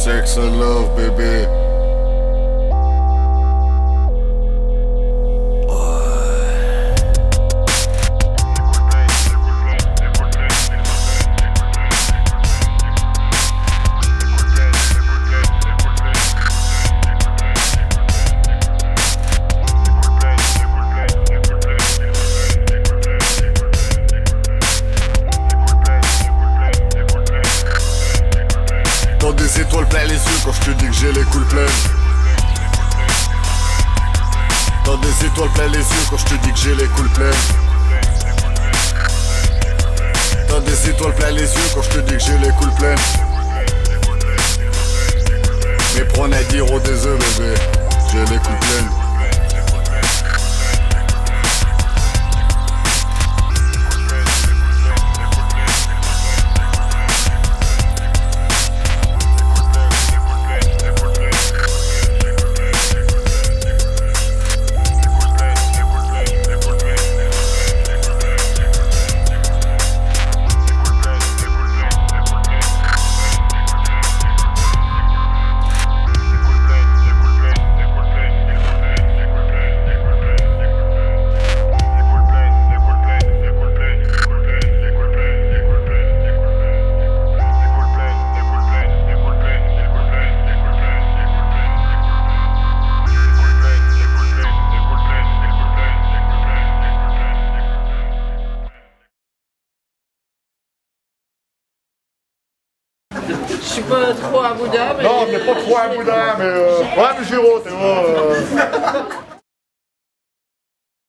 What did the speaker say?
Sex and love, baby. T'as des étoiles plein les yeux quand je te dis que j'ai les couilles pleines. T'as des étoiles plein les yeux quand je te dis que j'ai les couilles pleines. T'as des étoiles plein les yeux quand je te dis que j'ai les couilles pleines. Mais prends à dire au des œufs, bébé, j'ai les couilles pleines. Je suis pas trop un Bouddha, mais... Non, mais pas trop un Bouddha, mais... Ouais, mais Giro, t'es bon...